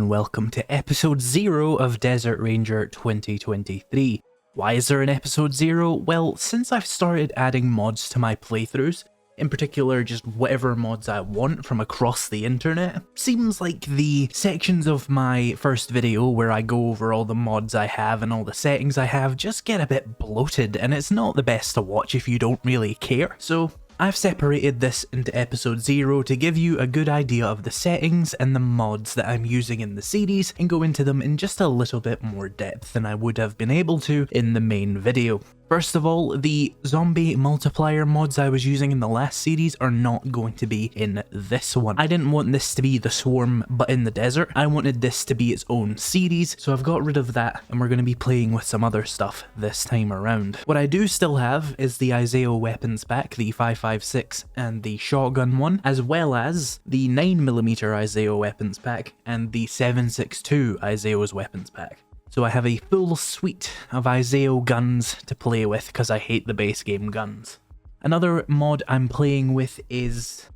and welcome to episode 0 of Desert Ranger 2023. Why is there an episode 0? Well, since I've started adding mods to my playthroughs, in particular just whatever mods I want from across the internet, seems like the sections of my first video where I go over all the mods I have and all the settings I have just get a bit bloated, and it's not the best to watch if you don't really care. So I've separated this into episode 0 to give you a good idea of the settings and the mods that I'm using in the series and go into them in just a little bit more depth than I would have been able to in the main video. First of all, the zombie multiplier mods I was using in the last series are not going to be in this one. I didn't want this to be the swarm but in the desert. I wanted this to be its own series, so I've got rid of that and we're going to be playing with some other stuff this time around. What I do still have is the Isaiah weapons pack, the 5.56 and the shotgun one, as well as the 9mm Isaiah weapons pack and the 7.62 Isaiah's weapons pack. So I have a full suite of Isaiah guns to play with because I hate the base game guns. Another mod I'm playing with is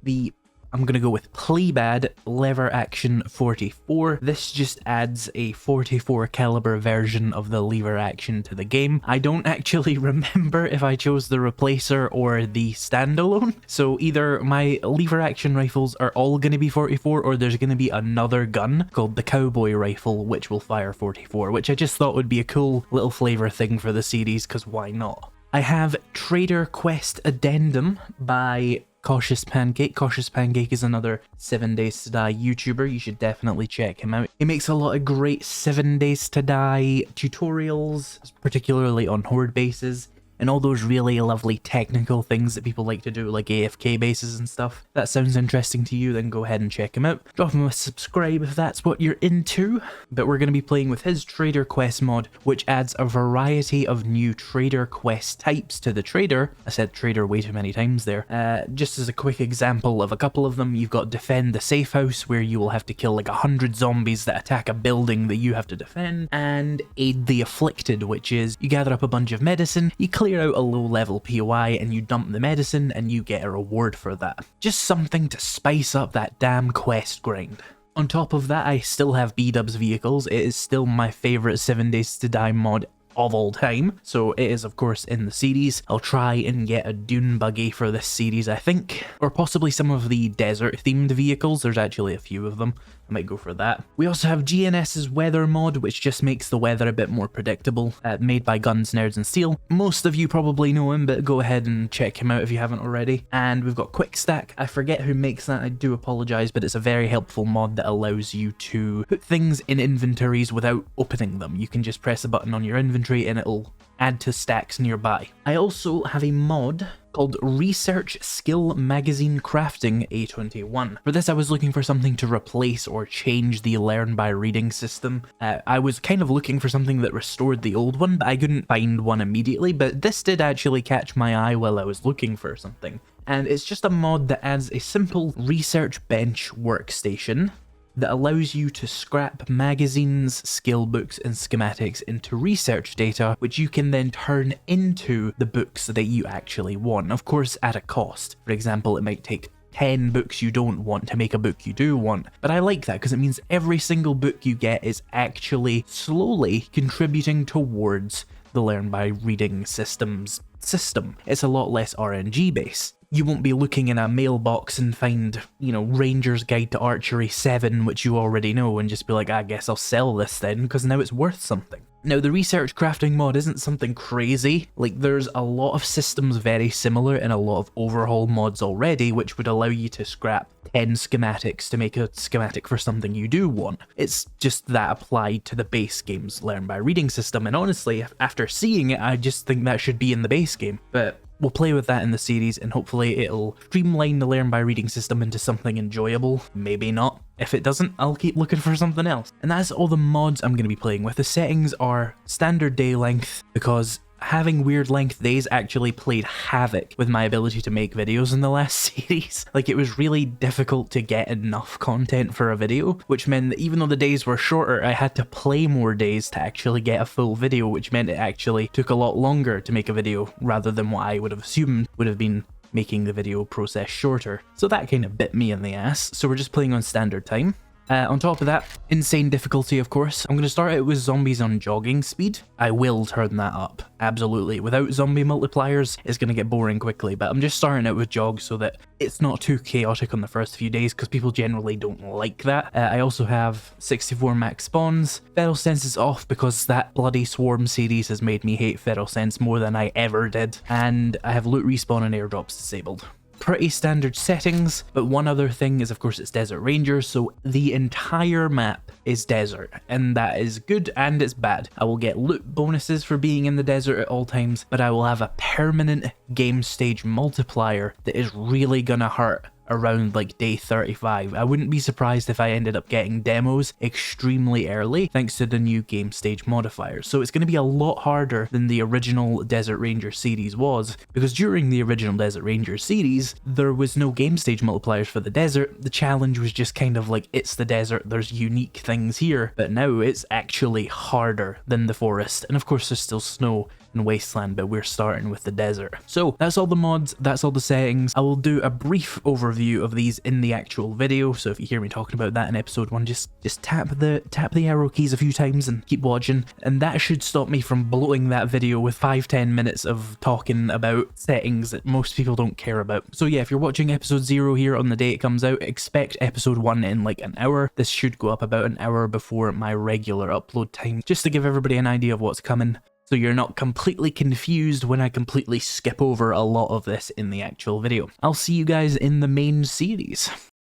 I'm going to go with Playbad Lever Action 44. This just adds a 44 caliber version of the lever action to the game. I don't actually remember if I chose the replacer or the standalone, so either my lever action rifles are all going to be 44 or there's going to be another gun called the cowboy rifle which will fire 44, which I just thought would be a cool little flavor thing for the series because why not? I have Trader Quest Addendum by Cautious Pancake. Cautious Pancake is another 7 Days to Die YouTuber. You should definitely check him out. He makes a lot of great 7 Days to Die tutorials, particularly on horde bases, and all those really lovely technical things that people like to do, like AFK bases and stuff. If that sounds interesting to you, then go ahead and check him out. Drop him a subscribe if that's what you're into. But we're going to be playing with his Trader Quest mod, which adds a variety of new Trader Quest types to the Trader. I said Trader way too many times there. Just as a quick example of a couple of them, you've got Defend the Safe House, where you will have to kill like 100 zombies that attack a building that you have to defend, and Aid the Afflicted, which is you gather up a bunch of medicine, you clear out a low level POI and you dump the medicine and you get a reward for that. Just something to spice up that damn quest grind. On top of that, I still have B-Dub's vehicles. It is still my favourite 7 Days to Die mod of all time, so it is of course in the series. I'll try and get a dune buggy for this series, I think, or possibly some of the desert themed vehicles. There's actually a few of them. I might go for that. We also have GNS's weather mod, which just makes the weather a bit more predictable, made by Guns, Nerds and Steel. Most of you probably know him, but go ahead and check him out if you haven't already. And we've got Quick Stack. I forget who makes that, I do apologise, but it's a very helpful mod that allows you to put things in inventories without opening them. You can just press a button on your inventory and it'll add to stacks nearby. I also have a mod called Research Skill Magazine Crafting A21. For this I was looking for something to replace or change the learn by reading system. I was kind of looking for something that restored the old one, but I couldn't find one immediately, but this did actually catch my eye while I was looking for something. And it's just a mod that adds a simple research bench workstation that allows you to scrap magazines, skill books, and schematics into research data, which you can then turn into the books that you actually want, of course at a cost. For example, it might take 10 books you don't want to make a book you do want, but I like that because it means every single book you get is actually slowly contributing towards the learn by reading system. It's a lot less RNG based. You won't be looking in a mailbox and find, Ranger's Guide to Archery 7, which you already know, and just be like, I guess I'll sell this then, because now it's worth something. Now, the research crafting mod isn't something crazy. Like, there's a lot of systems very similar in a lot of overhaul mods already, which would allow you to scrap 10 schematics to make a schematic for something you do want. It's just that applied to the base game's learn by reading system, and honestly, after seeing it, I just think that should be in the base game. But we'll play with that in the series, and hopefully it'll streamline the learn by reading system into something enjoyable. Maybe not. If it doesn't, I'll keep looking for something else. And that's all the mods I'm going to be playing with. The settings are standard day length, because having weird length days actually played havoc with my ability to make videos in the last series. Like, it was really difficult to get enough content for a video, which meant that even though the days were shorter, I had to play more days to actually get a full video, which meant it actually took a lot longer to make a video rather than what I would have assumed would have been making the video process shorter. So that kind of bit me in the ass. So we're just playing on standard time. On top of that, insane difficulty, of course. I'm going to start out with zombies on jogging speed. I will turn that up, absolutely. Without zombie multipliers, it's going to get boring quickly, but I'm just starting out with jog so that it's not too chaotic on the first few days, because people generally don't like that. I also have 64 max spawns. Feral Sense is off because that bloody Swarm series has made me hate Feral Sense more than I ever did. And I have loot respawn and airdrops disabled. Pretty standard settings, but one other thing is, of course, it's Desert Ranger, so the entire map is desert, and that is good and it's bad. I will get loot bonuses for being in the desert at all times, but I will have a permanent game stage multiplier that is really gonna hurt around like day 35. I wouldn't be surprised if I ended up getting demos extremely early thanks to the new game stage modifiers. So it's going to be a lot harder than the original Desert Ranger series was, because during the original Desert Ranger series there was no game stage multipliers for the desert. The challenge was just kind of like, it's the desert, there's unique things here, but now it's actually harder than the forest. And of course there's still snow and wasteland, but we're starting with the desert. So that's all the mods, that's all the settings. I will do a brief overview of these in the actual video, so if you hear me talking about that in episode 1, just tap the arrow keys a few times and keep watching, and that should stop me from bloating that video with 5-10 minutes of talking about settings that most people don't care about. So yeah, if you're watching episode 0 here on the day it comes out, expect episode 1 in like an hour. This should go up about an hour before my regular upload time, just to give everybody an idea of what's coming, so you're not completely confused when I completely skip over a lot of this in the actual video. I'll see you guys in the main series.